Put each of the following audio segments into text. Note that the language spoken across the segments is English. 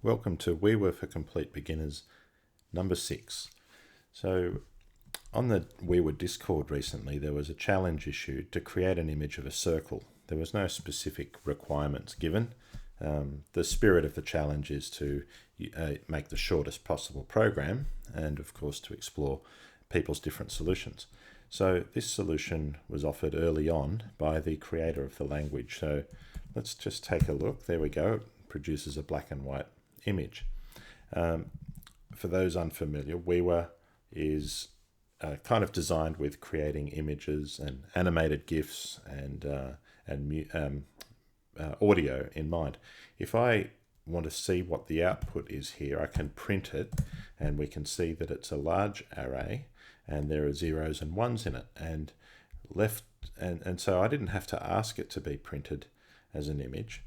Welcome to Uiua for Complete Beginners, number 6. So on the Uiua Discord recently, there was a challenge issued to create an image of a circle. There was no specific requirements given. The spirit of the challenge is to make the shortest possible program and, of course, to explore people's different solutions. So this solution was offered early on by the creator of the language. So let's just take a look. There we go. It produces a black and white image. For those unfamiliar, Uiua is kind of designed with creating images and animated GIFs and audio in mind. If I want to see what the output is here, I can print it and we can see that it's a large array and there are zeros and ones in it, and so I didn't have to ask it to be printed as an image.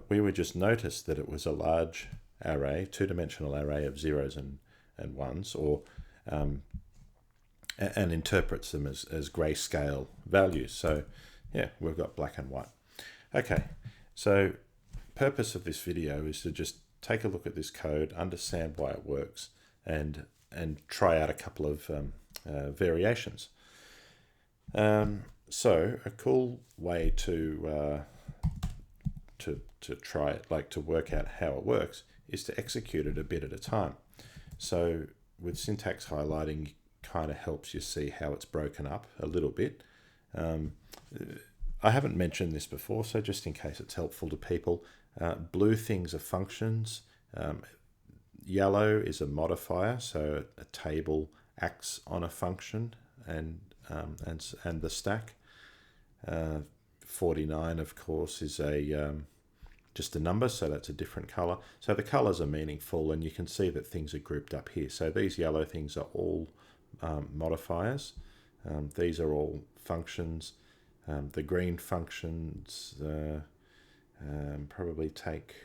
We would just notice that it was a large array, two-dimensional array of zeros and ones, and interprets them as grayscale values. So yeah, we've got black and white. Okay, so purpose of this video is to just take a look at this code, understand why it works, and try out a couple of variations. So a cool way to try it, like to work out how it works, is to execute it a bit at a time. So with syntax highlighting, kind of helps you see how it's broken up a little bit. I haven't mentioned this before, so just in case it's helpful to people, blue things are functions. Yellow is a modifier, so a table acts on a function and the stack. 49, of course, is just a number, so that's a different color. So the colors are meaningful, and you can see that things are grouped up here. So these yellow things are all modifiers. These are all functions. The green functions probably take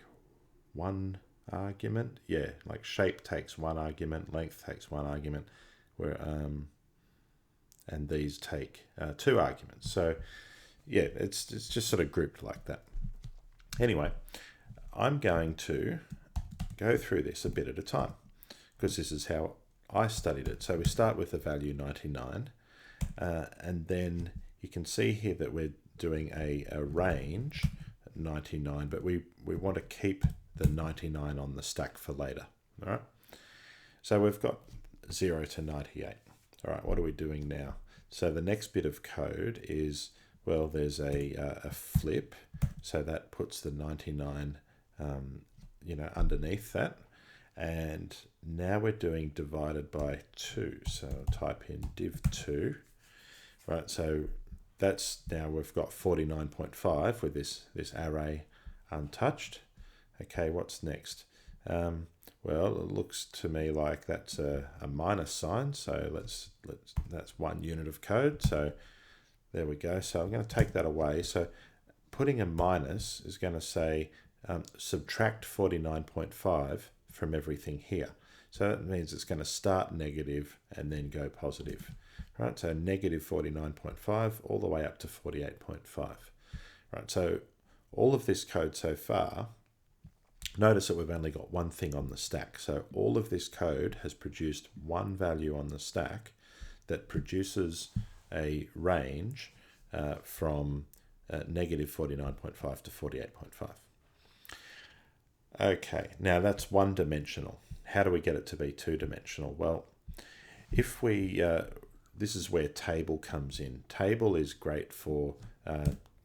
one argument. Yeah, like shape takes one argument, length takes one argument, where and these take two arguments. So yeah, it's just sort of grouped like that. Anyway, I'm going to go through this a bit at a time because this is how I studied it. So we start with the value 99, and then you can see here that we're doing a range 99, but we want to keep the 99 on the stack for later. All right. So we've got 0 to 98. All right. What are we doing now? So the next bit of code is, well, there's a flip, so that puts the 99, underneath that. And now we're doing divided by 2. So I'll type in div2. Right, so that's now we've got 49.5 with this array untouched. Okay, what's next? Well, it looks to me like that's a minus sign. So that's one unit of code. So there we go. So I'm going to take that away. So putting a minus is going to say subtract 49.5 from everything here. So that means it's going to start negative and then go positive. Right, so negative 49.5 all the way up to 48.5. Right, so all of this code so far, notice that we've only got one thing on the stack. So all of this code has produced one value on the stack that produces a range from negative 49.5 to 48.5. Okay, now that's one-dimensional. How do we get it to be two-dimensional? Well, if we, this is where table comes in. Table is great for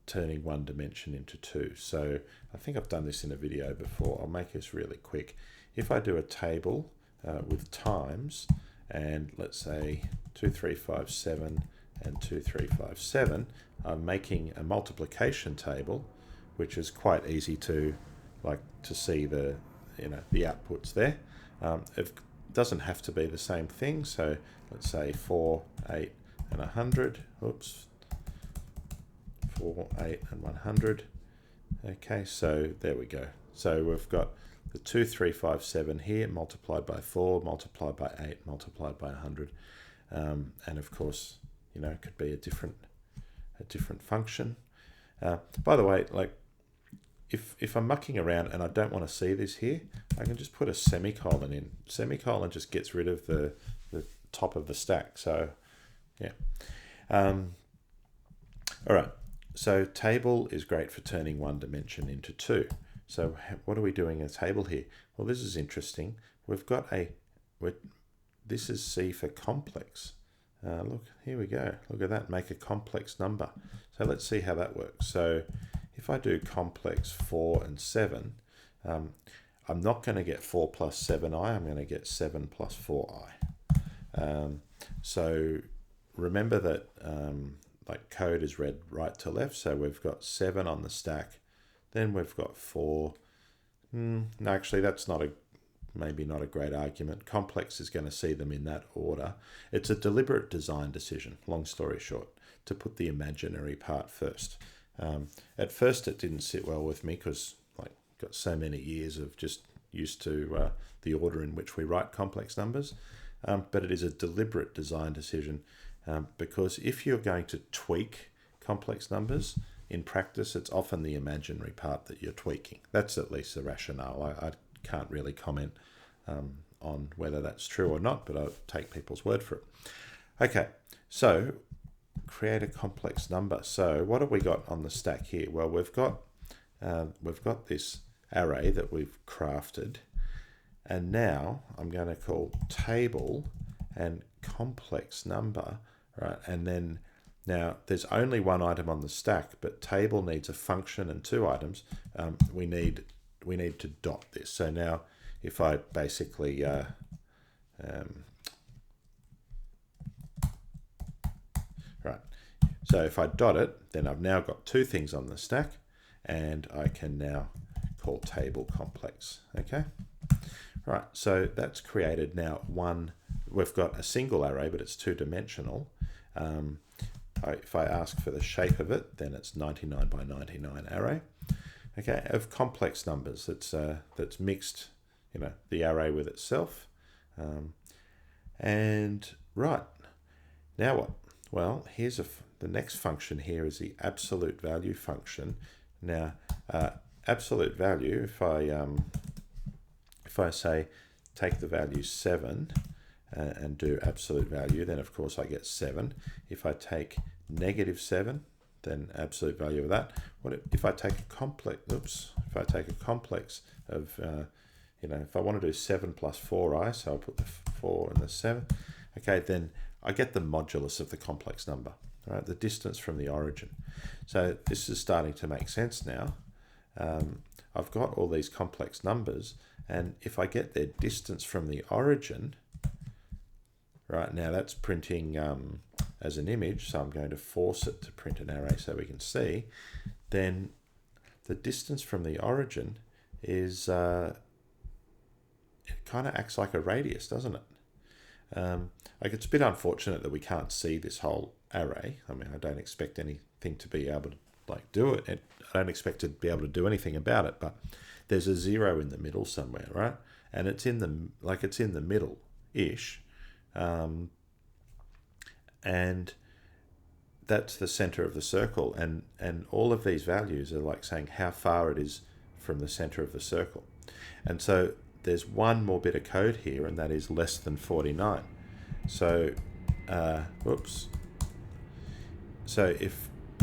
turning one dimension into two. So I think I've done this in a video before. I'll make this really quick. If I do a table with times, and let's say 2357 and 2357, I'm making a multiplication table, which is quite easy to see the outputs there. It doesn't have to be the same thing. So let's say 4, 8, and 100. Oops. 4, 8, and 100. Okay, so there we go. So we've got the 2357 here multiplied by 4, multiplied by 8, multiplied by 100. And of course, it could be a different function. By the way, if I'm mucking around and I don't want to see this here, I can just put a semicolon in. Semicolon just gets rid of the top of the stack. So yeah. All right. So table is great for turning one dimension into two. So what are we doing in a table here? Well, this is interesting. We've got this is C for complex. Look, here we go. Look at that, make a complex number. So let's see how that works. So if I do complex 4 and 7, I'm not going to get 4 plus 7i, I'm going to get 7 plus 4i. So remember that like code is read right to left, so we've got 7 on the stack, then we've got 4. No, actually that's maybe not a great argument. Complex is going to see them in that order. It's a deliberate design decision, long story short, to put the imaginary part first. At first it didn't sit well with me because like got so many years of just used to the order in which we write complex numbers, but it is a deliberate design decision because if you're going to tweak complex numbers, in practice it's often the imaginary part that you're tweaking. That's at least the rationale. I can't really comment on whether that's true or not, but I'll take people's word for it. Okay, so create a complex number. So what have we got on the stack here? Well, we've got this array that we've crafted, and now I'm going to call table and complex number, right? And then now there's only one item on the stack, but table needs a function and 2 items. We need to dot this. So now if I basically right, so if I dot it, then I've now got 2 things on the stack, and I can now call table complex. Okay, right, so that's created now we've got a single array, but it's 2-dimensional. If I ask for the shape of it, then it's 99 by 99 array. Okay, of complex numbers, that's mixed, the array with itself. And right, now what? Well, here's the next function here is the absolute value function. Now, absolute value, if I say take the value 7 and do absolute value, then of course I get 7. If I take -7, then absolute value of that. What if I take a complex? Oops. If I take a complex of, if I want to do 7 plus 4i, so I'll put the 4 and the 7. Okay, then I get the modulus of the complex number. Right, the distance from the origin. So this is starting to make sense now. I've got all these complex numbers, and if I get their distance from the origin, right, now that's printing as an image, so I'm going to force it to print an array so we can see. Then the distance from the origin is, it kind of acts like a radius, doesn't it? Like it's a bit unfortunate that we can't see this whole array. I mean, I don't expect anything to be able to do it. I don't expect to be able to do anything about it, but there's a 0 in the middle somewhere, right? And it's in the middle-ish. And that's the center of the circle, and all of these values are like saying how far it is from the center of the circle. And so there's one more bit of code here, and that is less than 49. So whoops. So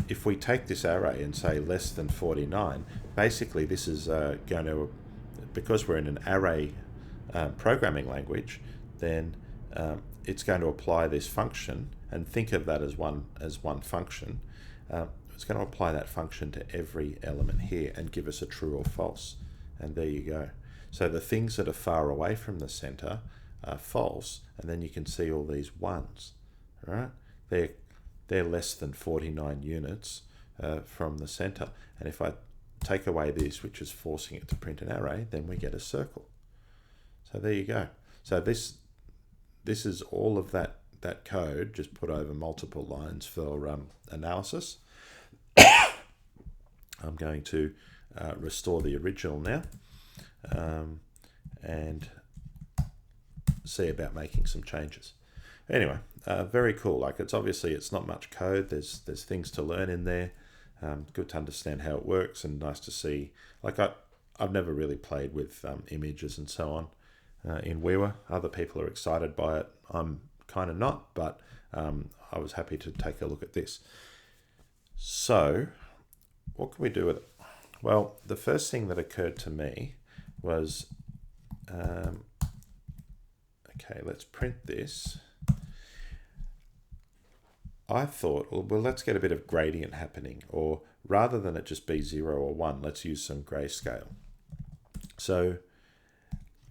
if we take this array and say less than 49, basically this is going to, because we're in an array programming language, then it's going to apply this function and think of that as one function. It's going to apply that function to every element here and give us a true or false. And there you go. So the things that are far away from the center are false, and then you can see all these ones, right? They're less than 49 units from the center. And if I take away this, which is forcing it to print an array, then we get a circle. So there you go. So this is all of that code just put over multiple lines for analysis. I'm going to restore the original now and see about making some changes. Anyway, very cool. Like it's not much code. There's things to learn in there. good to understand how it works, and nice to see. Like I've never really played with images and so on in Uiua. Other people are excited by it. I'm kind of not, but I was happy to take a look at this. So what can we do with it? Well, the first thing that occurred to me was, okay, let's print this. I thought, well, let's get a bit of gradient happening, or rather than it just be 0 or 1, let's use some grayscale. So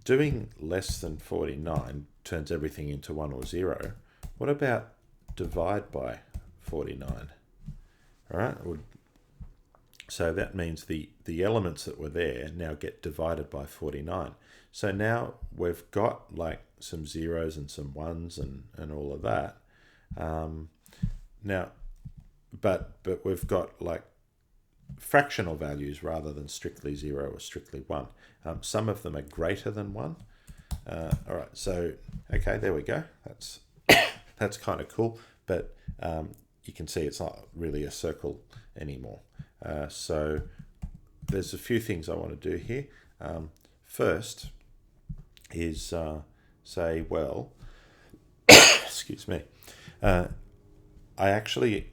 doing less than 49 turns everything into 1 or 0. What about divide by 49? All right. So that means the elements that were there now get divided by 49. So now we've got like some zeros and some ones and all of that. Now, but we've got like fractional values rather than strictly 0 or strictly 1. Some of them are greater than 1. All right, so okay, there we go. That's kind of cool, but you can see it's not really a circle anymore. So there's a few things I want to do here. First is say, well, excuse me. I actually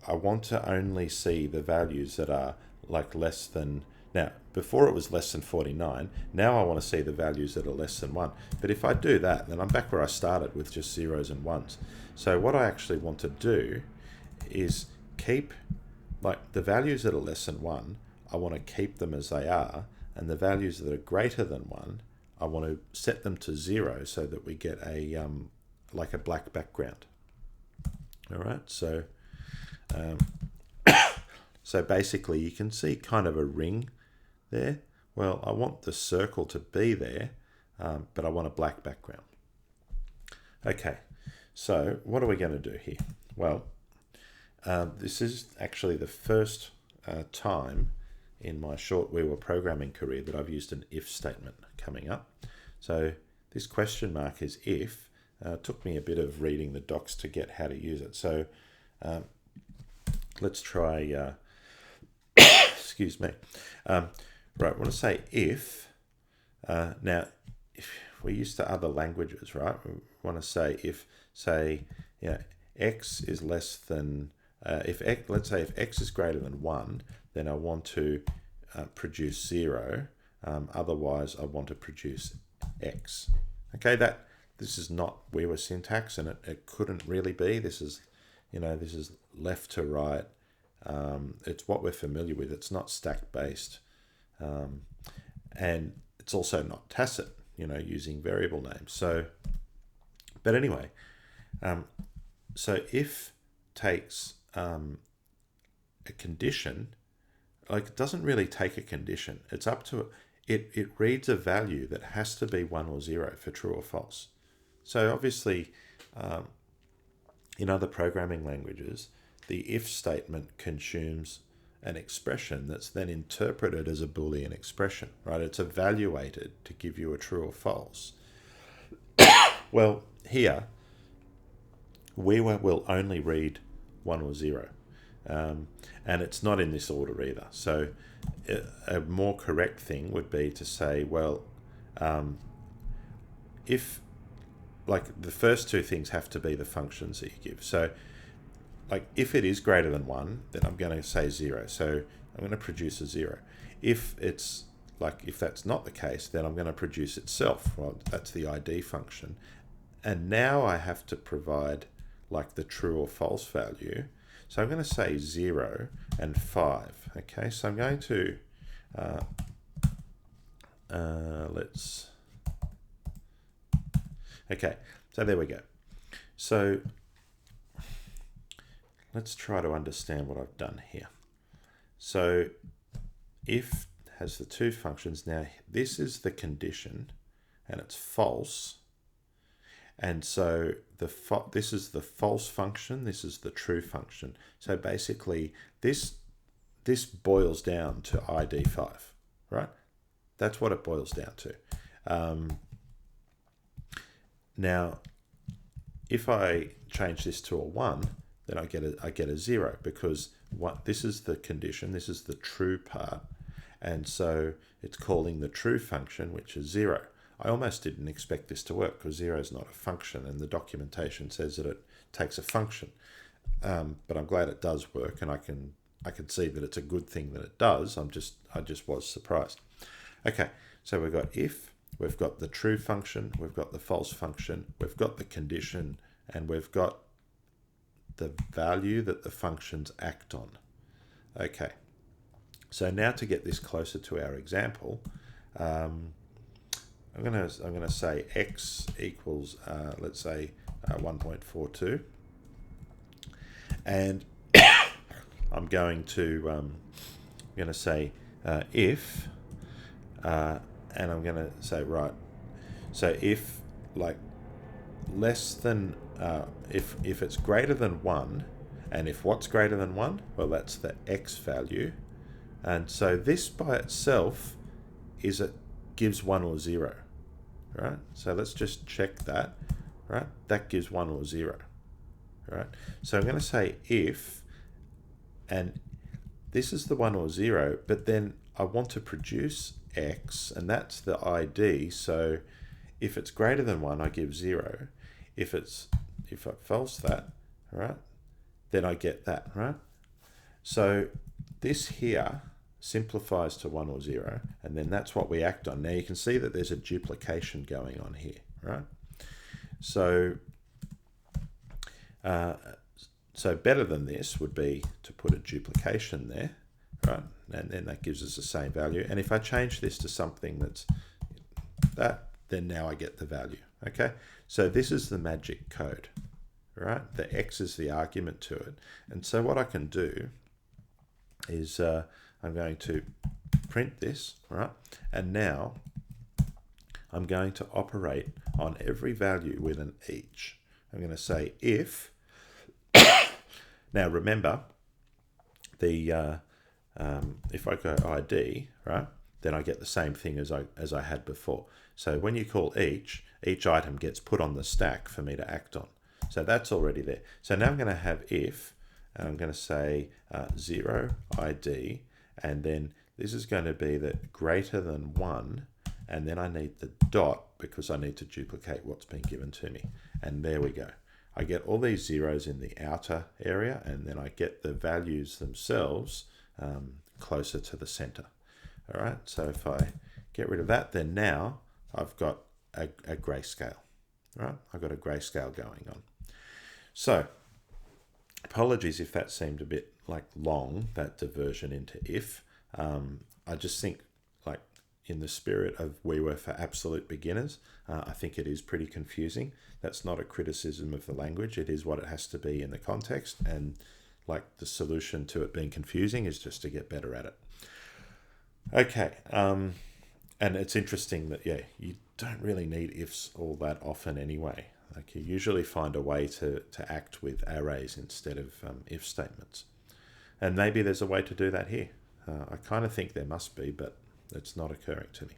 I want to only see the values that are like less than, now before it was less than 49, now I want to see the values that are less than 1. But if I do that, then I'm back where I started with just zeros and ones. So what I actually want to do is keep like the values that are less than 1, I want to keep them as they are, and the values that are greater than 1, I want to set them to 0 so that we get a like a black background. All right, so so basically you can see kind of a ring there. Well, I want the circle to be there, but I want a black background. Okay, so what are we going to do here? Well, this is actually the first time in my short Uiua programming career that I've used an if statement coming up. So this question mark is if. Took me a bit of reading the docs to get how to use it. So let's try, excuse me. Right, I want to say if. Now, if we're used to other languages, right? We want to say if, say, x is less than, let's say if x is greater than 1, then I want to produce 0. Otherwise, I want to produce x. Okay, this is not Uiua syntax, and it couldn't really be. This is, this is left to right. It's what we're familiar with. It's not stack based, and it's also not tacit. Using variable names. So, but anyway, so if takes a condition, like it doesn't really take a condition. It's up to it. It reads a value that has to be 1 or 0 for true or false. So obviously, in other programming languages, the if statement consumes an expression that's then interpreted as a Boolean expression, right? It's evaluated to give you a true or false. Well, here, Uiua will only read 1 or 0. And it's not in this order either. So a more correct thing would be to say, well, if like the first two things have to be the functions that you give. So like if it is greater than 1, then I'm going to say 0. So I'm going to produce a 0. If it's like, if that's not the case, then I'm going to produce itself. Well, that's the ID function. And now I have to provide like the true or false value. So I'm going to say 0 and 5. Okay, so I'm going to, okay, so there we go. So let's try to understand what I've done here. So if has the two functions. Now this is the condition and it's false. And so this is the false function, this is the true function. So basically this boils down to ID 5, right? That's what it boils down to. Now, if I change this to a 1, then I get a 0 because what this is the condition, this is the true part, and so it's calling the true function, which is 0. I almost didn't expect this to work because 0 is not a function, and the documentation says that it takes a function. But I'm glad it does work, and I can see that it's a good thing that it does. I just was surprised. Okay, so we've got if, we've got the true function, we've got the false function, we've got the condition, and we've got the value that the functions act on. Okay, so now to get this closer to our example, I'm gonna say x equals let's say 1.42, and I'm going to say if, and I'm going to say right. So if like less than if it's greater than 1, and if what's greater than 1, well, that's the x value, and so this by itself gives 1 or 0, right? So let's just check that, right? That gives 1 or 0, right? So I'm going to say if, and this is the 1 or 0, but then I want to produce x, and that's the ID. So if it's greater than 1, I give 0. If I false that, right, then I get that, right? So this here simplifies to 1 or 0, and then that's what we act on. Now you can see that there's a duplication going on here, right? So so better than this would be to put a duplication there, right? And then that gives us the same value. And if I change this to something that's that, then now I get the value, okay? So this is the magic code, right? The x is the argument to it. And so what I can do is I'm going to print this, right? And now I'm going to operate on every value with an each. I'm going to say if, now remember, the if I go ID, right, then I get the same thing as I had before. So when you call each item gets put on the stack for me to act on. So that's already there. So now I'm going to have if, and I'm going to say 0 ID, and then this is going to be the greater than 1, and then I need the dot because I need to duplicate what's been given to me. And there we go. I get all these zeros in the outer area, and then I get the values themselves closer to the center. All right, so if I get rid of that, then now I've got a grayscale. Right, I've got a grayscale going on. So apologies if that seemed a bit like long, that diversion into if. I just think, like, in the spirit of Uiua for absolute beginners, I think it is pretty confusing. That's not a criticism of the language. It is what it has to be in the context, and like the solution to it being confusing is just to get better at it. Okay, and it's interesting that, yeah, you don't really need ifs all that often anyway. Like, you usually find a way to act with arrays instead of if statements. And maybe there's a way to do that here. I kind of think there must be, but it's not occurring to me.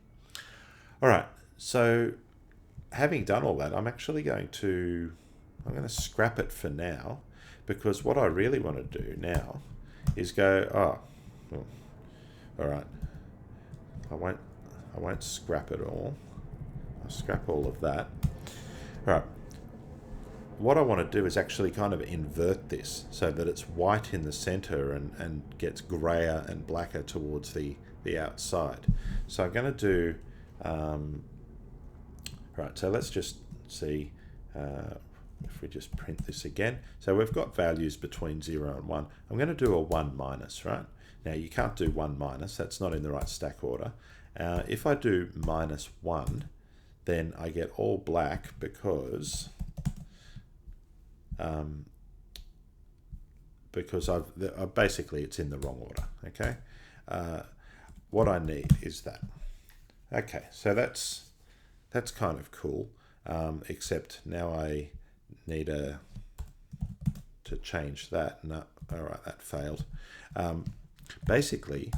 All right, so having done all that, I'm going to scrap it for now, because what I really want to do now is go, all right, I won't scrap it all. I'll scrap all of that. All right. What I want to do is actually kind of invert this so that it's white in the center and gets grayer and blacker towards the outside. So I'm going to do, right, so let's just see if we just print this again. So we've got values between 0 and 1. I'm going to do a 1 minus, right? Now you can't do 1 minus, that's not in the right stack order. If I do minus 1, then I get all black because I've basically, it's in the wrong order, okay? What I need is that. Okay, so that's kind of cool, except now I need to change that. No, all right, that failed. Basically,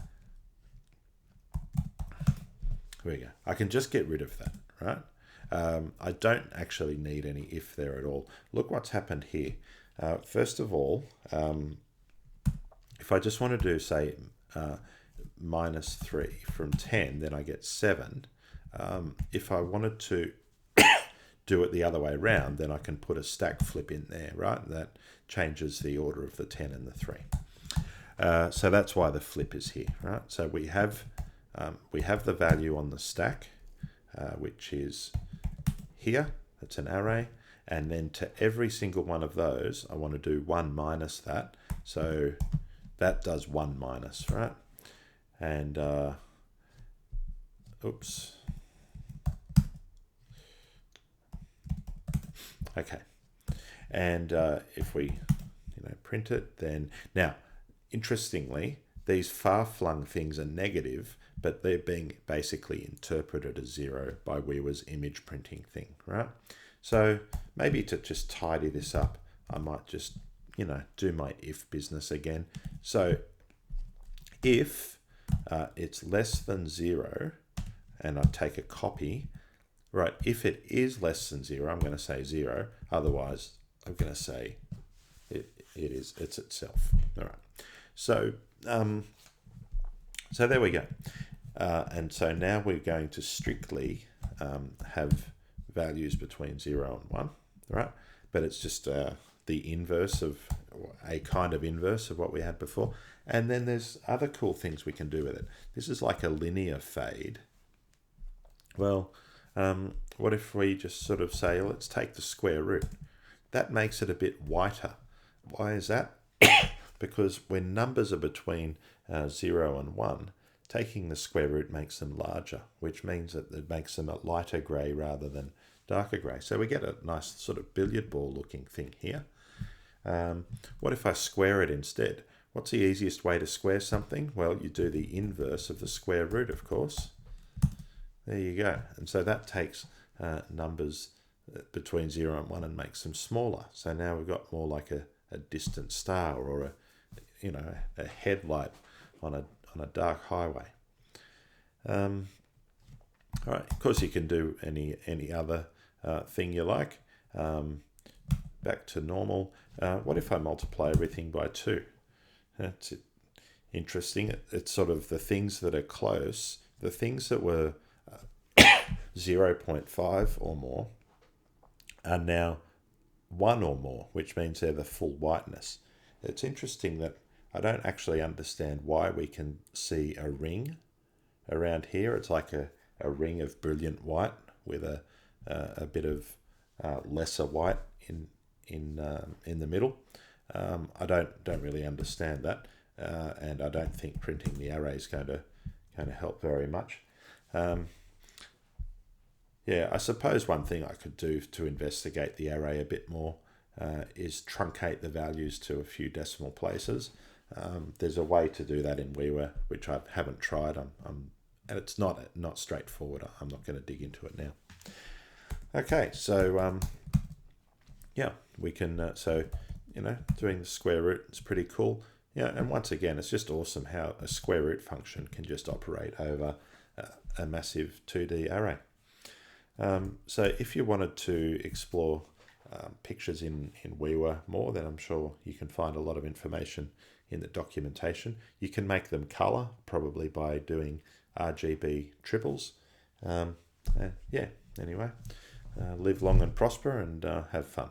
here we go. I can just get rid of that, right? I don't actually need any if there at all. Look what's happened here. First of all, if I just want to do, say, minus 3 from 10, then I get 7. If I wanted to do it the other way around, then I can put a stack flip in there, right? That changes the order of the 10 and the 3. So that's why the flip is here, right? So we have the value on the stack, which is here. That's an array. And then to every single one of those, I want to do 1 minus that. So that does 1 minus, right? And, oops. Okay. And if we print it, then... Now, interestingly, these far-flung things are negative, but they're being basically interpreted as 0 by Uiua's image printing thing, right? So maybe to just tidy this up, I might just, do my if business again. So if it's less than 0, and I take a copy, right, if it is less than 0, I'm going to say 0. Otherwise, I'm going to say it's itself. All right. So, so there we go. And so now we're going to strictly have values between 0 and 1, right? But it's just the inverse of, a kind of inverse of what we had before. And then there's other cool things we can do with it. This is like a linear fade. Well, what if we just sort of say, let's take the square root? That makes it a bit whiter. Why is that? Because when numbers are between 0 and 1, taking the square root makes them larger, which means that it makes them a lighter grey rather than darker grey. So we get a nice sort of billiard ball looking thing here. What if I square it instead? What's the easiest way to square something? Well, you do the inverse of the square root, of course. There you go. And so that takes numbers between 0 and 1 and makes them smaller. So now we've got more like a distant star or a headlight on a dark highway. All right. Of course, you can do any other thing you like. Back to normal. What if I multiply everything by 2? That's interesting. It's sort of the things that are close, the things that were 0.5 or more are now 1 or more, which means they're the full whiteness. It's interesting that I don't actually understand why we can see a ring around here. It's like a ring of brilliant white with a bit of lesser white in the middle. I don't really understand that, and I don't think printing the array is going to help very much. Yeah, I suppose one thing I could do to investigate the array a bit more is truncate the values to a few decimal places. There's a way to do that in Uiua, which I haven't tried. And it's not straightforward. I'm not going to dig into it now. Okay, so yeah, we can. Doing the square root is pretty cool. Yeah, and once again, it's just awesome how a square root function can just operate over a massive 2D array. So if you wanted to explore pictures in Uiua more, then I'm sure you can find a lot of information in the documentation. You can make them color, probably by doing RGB triples. Yeah, anyway, live long and prosper and have fun.